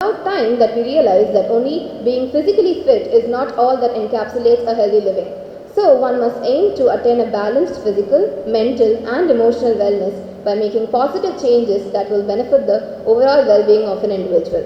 about time that we realize that only being physically fit is not all that encapsulates a healthy living. So one must aim to attain a balanced physical, mental and emotional wellness by making positive changes that will benefit the overall well-being of an individual.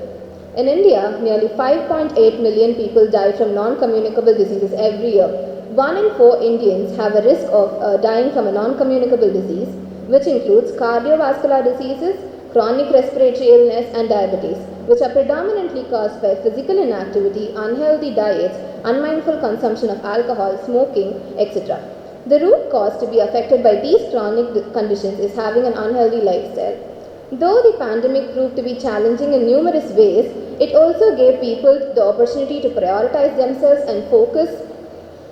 In India, nearly 5.8 million people die from non-communicable diseases every year. 1 in 4 Indians have a risk of dying from a non-communicable disease, which includes cardiovascular diseases, chronic respiratory illness and diabetes, which are predominantly caused by physical inactivity, unhealthy diets, unmindful consumption of alcohol, smoking, etc. The root cause to be affected by these chronic conditions is having an unhealthy lifestyle. Though the pandemic proved to be challenging in numerous ways, it also gave people the opportunity to prioritize themselves and focus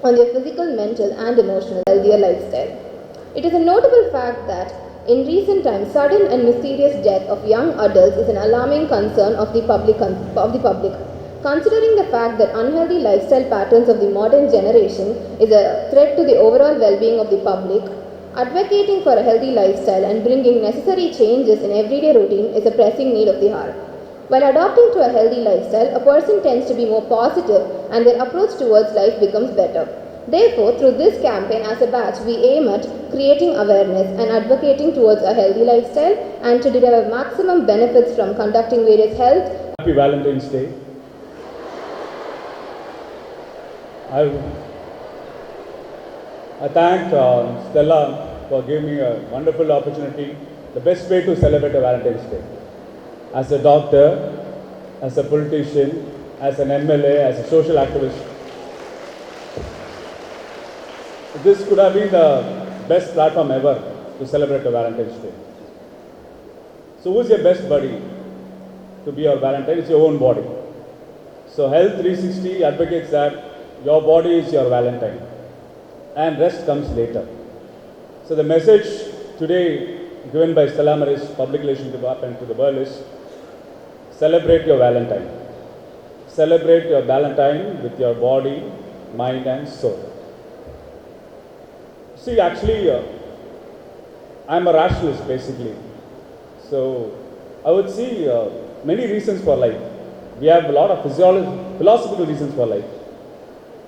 on their physical, mental and emotional healthier lifestyle. It is a notable fact that in recent times, sudden and mysterious death of young adults is an alarming concern of the public. Considering the fact that unhealthy lifestyle patterns of the modern generation is a threat to the overall well-being of the public, advocating for a healthy lifestyle and bringing necessary changes in everyday routine is a pressing need of the hour. While adopting to a healthy lifestyle, a person tends to be more positive and their approach towards life becomes better. Therefore, through this campaign as a batch, we aim at creating awareness and advocating towards a healthy lifestyle and to derive maximum benefits from conducting various health. Happy Valentine's Day. I thank Stella for giving me a wonderful opportunity, the best way to celebrate a Valentine's Day. As a doctor, as a politician, as an MLA, as a social activist, this could have been the best platform ever to celebrate a Valentine's Day. So who's your best buddy to be your Valentine? It's your own body. So Health 360 advocates that your body is your Valentine and rest comes later. So the message today given by Stella Maris Public Relations Department to the world is celebrate your Valentine. Celebrate your Valentine with your body, mind and soul. See, actually, I'm a rationalist basically. So I would see many reasons for life. We have a lot of philosophical reasons for life.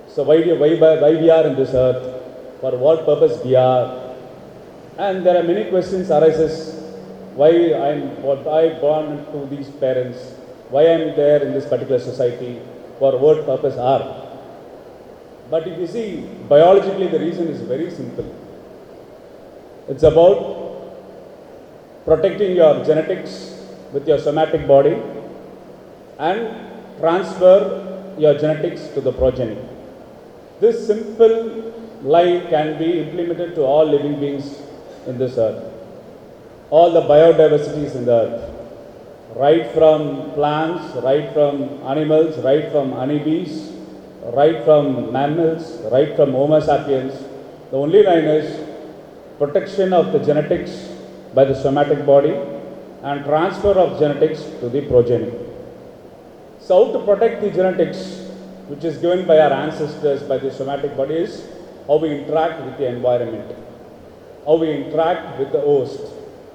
So why we are in this earth, for what purpose we are, and there are many questions arises. Why I born to these parents, why I am there in this particular society, for what purpose are. But if you see, biologically the reason is very simple. It's about protecting your genetics with your somatic body and transfer your genetics to the progeny. This simple lie can be implemented to all living beings in this earth. All the biodiversities in the earth, right from plants, right from animals, right from honeybees, right from mammals, right from Homo sapiens. The only line is protection of the genetics by the somatic body and transfer of genetics to the progeny. So how to protect the genetics which is given by our ancestors by the somatic body is how we interact with the environment, how we interact with the host,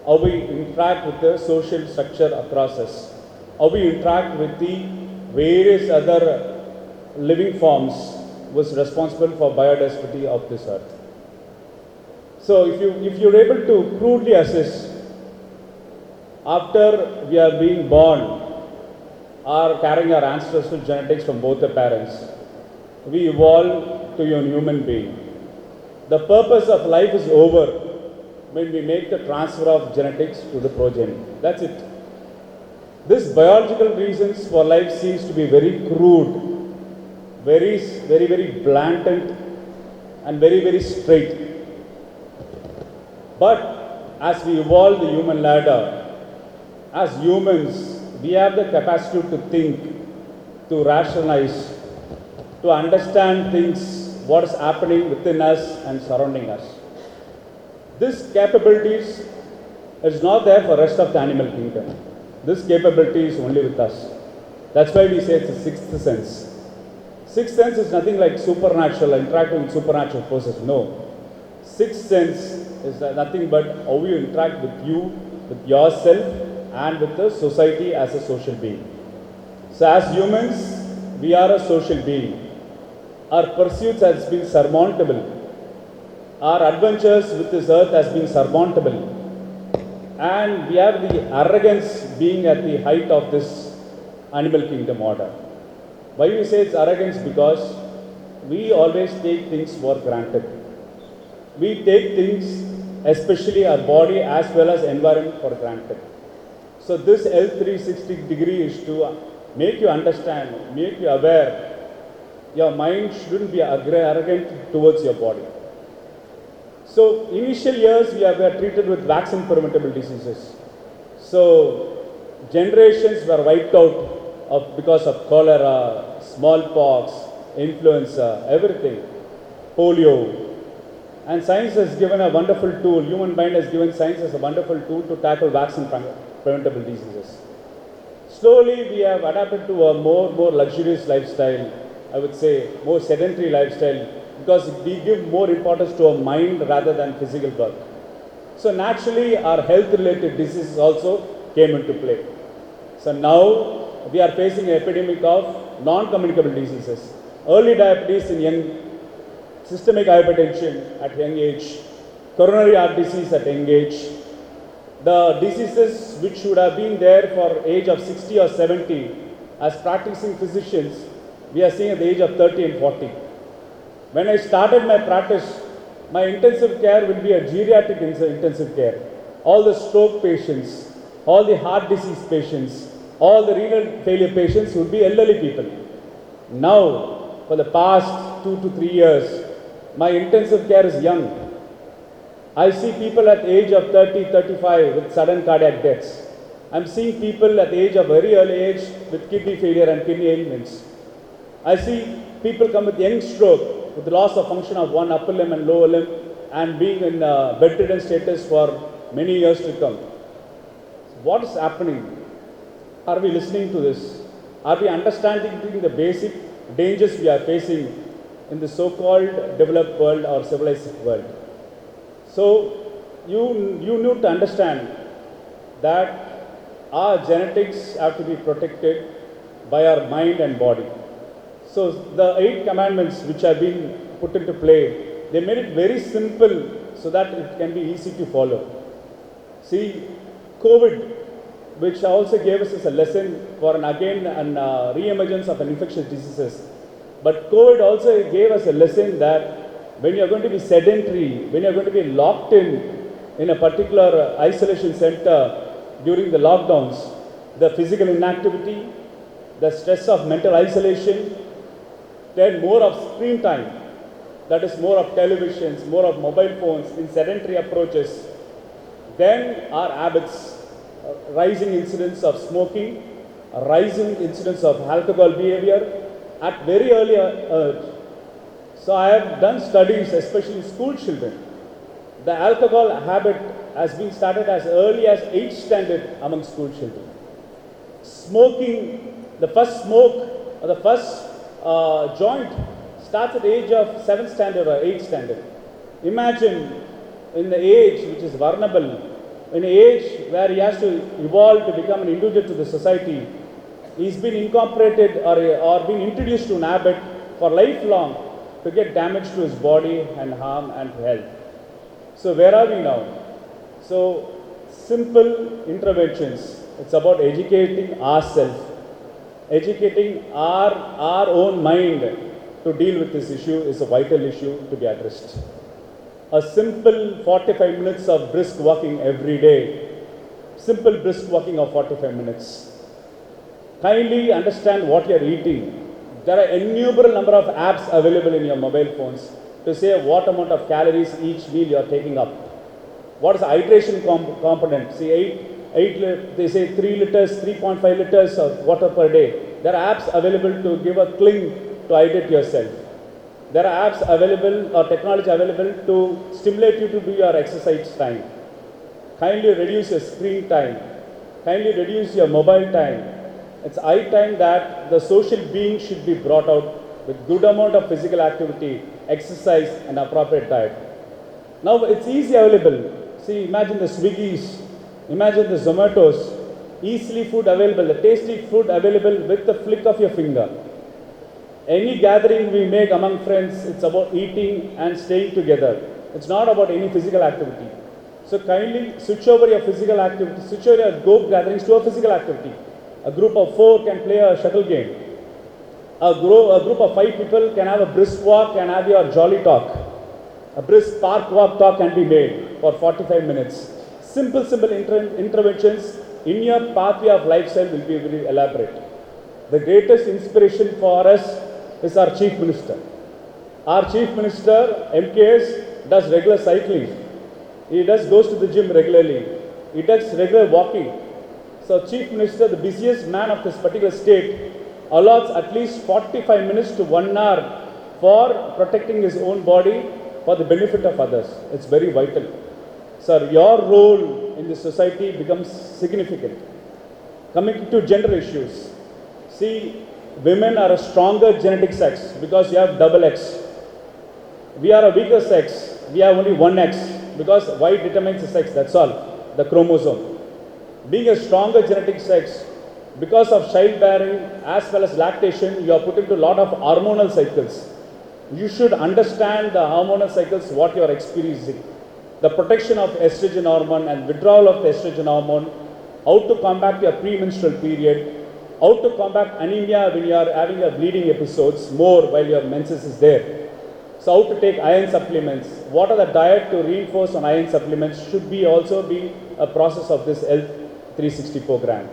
how we interact with the social structure across us, how we interact with the various other living forms was responsible for biodiversity of this earth. So if you're able to crudely assess after we are being born or carrying our ancestral genetics from both the parents, we evolve to a human being. The purpose of life is over when we make the transfer of genetics to the progeny. That's it. This biological reasons for life seems to be very crude, very blatant and very straight. But as we evolve the human ladder, as humans, we have the capacity to think, to rationalize, to understand things, what is happening within us and surrounding us. This capabilities is not there for the rest of the animal kingdom. This capability is only with us. That's why we say it's a sixth sense. Sixth sense is nothing like supernatural, interacting with supernatural forces. No. Sixth sense is nothing but how you interact with you, with yourself, and with the society as a social being. So as humans, we are a social being. Our pursuits has been surmountable. Our adventures with this earth has been surmountable. And we have the arrogance being at the height of this animal kingdom order. Why we say it's arrogance? Because we always take things for granted. We take things, especially our body as well as environment, for granted. So this L360 is to make you understand, make you aware. Your mind shouldn't be arrogant towards your body. So initial years we were treated with vaccine preventable diseases. So generations were wiped out because of cholera, smallpox, influenza, everything, polio. And science has given a wonderful tool, human mind has given science as a wonderful tool to tackle vaccine preventable diseases. Slowly we have adapted to a more luxurious lifestyle, I would say more sedentary lifestyle, because we give more importance to our mind rather than physical work. So naturally our health related diseases also came into play. So now we are facing an epidemic of non-communicable diseases, early diabetes in young, systemic hypertension at young age, coronary heart disease at young age. The diseases which should have been there for age of 60 or 70, as practicing physicians, we are seeing at the age of 30 and 40. When I started my practice, my intensive care will be a geriatric intensive care. All the stroke patients, all the heart disease patients, all the renal failure patients would be elderly people. Now, for the past 2 to 3 years, my intensive care is young. I see people at the age of 30, 35 with sudden cardiac deaths. I'm seeing people at the age of very early age with kidney failure and kidney ailments. I see people come with young stroke with the loss of function of one upper limb and lower limb and being in bedridden status for many years to come. What is happening? Are we listening to this? Are we understanding the basic dangers we are facing in the so-called developed world or civilized world? So you need to understand that our genetics have to be protected by our mind and body. So the 8 commandments which have been put into play, they made it very simple so that it can be easy to follow. See, COVID, which also gave us a lesson for re-emergence of an infectious diseases. But COVID also gave us a lesson that when you are going to be sedentary, when you are going to be locked in a particular isolation center during the lockdowns, the physical inactivity, the stress of mental isolation, then more of screen time, that is more of televisions, more of mobile phones in sedentary approaches, then our habits, rising incidence of smoking, rising incidence of alcohol behavior at very early age. So I have done studies, especially school children. The alcohol habit has been started as early as 8th standard among school children. Smoking, the first smoke or the first joint starts at the age of 7th standard or 8th standard. Imagine in the age which is vulnerable, in an age where he has to evolve to become an individual to the society, he's been incorporated or been introduced to an habit for lifelong to get damage to his body and harm and health. So where are we now? So simple interventions. It's about educating ourselves, educating our own mind to deal with this issue is a vital issue to be addressed. A simple 45 minutes of brisk walking every day. Simple brisk walking of 45 minutes. Kindly understand what you are eating. There are innumerable number of apps available in your mobile phones to say what amount of calories each meal you are taking up. What is the hydration component? See, they say 3 liters, 3.5 liters of water per day. There are apps available to give a cling to hydrate yourself. There are apps available or technology available to stimulate you to do your exercise time. Kindly reduce your screen time. Kindly reduce your mobile time. It's high time that the social being should be brought out with good amount of physical activity, exercise and appropriate diet. Now it's easy available. See, imagine the Swiggies, imagine the Zomatos. easily food available, the tasty food available with the flick of your finger. Any gathering we make among friends, it's about eating and staying together. It's not about any physical activity. So kindly switch over your physical activity, switch over your group gatherings to a physical activity. A group of 4 can play a shuttle game. A group of 5 people can have a brisk walk and have your jolly talk. A brisk park walk talk can be made for 45 minutes. Simple interventions in your pathway of lifestyle will be very elaborate. The greatest inspiration for us is our Chief Minister. Our Chief Minister, MKS, does regular cycling. He goes to the gym regularly. He does regular walking. So Chief Minister, the busiest man of this particular state, allots at least 45 minutes to 1 hour for protecting his own body for the benefit of others. It's very vital. Sir, your role in the society becomes significant. Coming to gender issues. See, women are a stronger genetic sex because you have double X. We are a weaker sex. We have only one X because Y determines the sex, that's all, the chromosome. Being a stronger genetic sex, because of childbearing as well as lactation, you are put into a lot of hormonal cycles. You should understand the hormonal cycles, what you are experiencing. The protection of estrogen hormone and withdrawal of the estrogen hormone, how to combat your premenstrual period, how to combat anemia when you are having a bleeding episodes more while your menses is there. So how to take iron supplements, what are the diet to reinforce on iron supplements should be also be a process of this Health 360 program.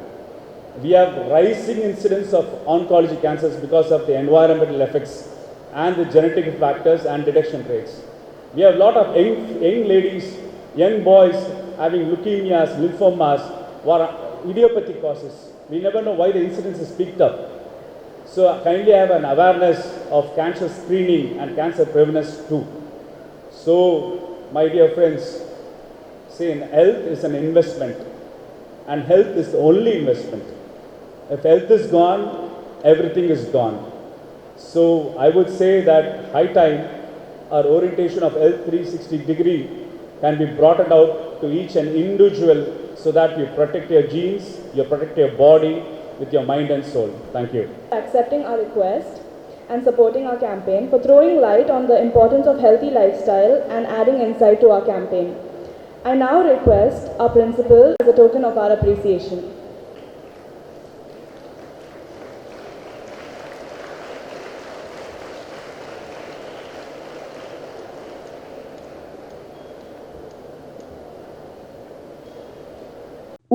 We have rising incidence of oncology cancers because of the environmental effects and the genetic factors and detection rates. We have a lot of young ladies, young boys having leukemias, lymphomas, or idiopathic causes. We never know why the incidence is picked up. So kindly have an awareness of cancer screening and cancer prevalence too. So my dear friends, see, health is an investment and health is the only investment. If health is gone, everything is gone. So I would say that high time our orientation of Health 360 degree can be brought out to each and individual so that you protect your genes, you protect your body with your mind and soul. Thank you. Accepting our request and supporting our campaign, for throwing light on the importance of healthy lifestyle and adding insight to our campaign. I now request our principal as a token of our appreciation.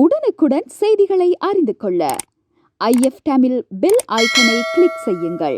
உடனுக்குடன் செய்திகளை அறிந்து கொள்ள IF Tamil bell ஐக்கனை click செய்யுங்கள்.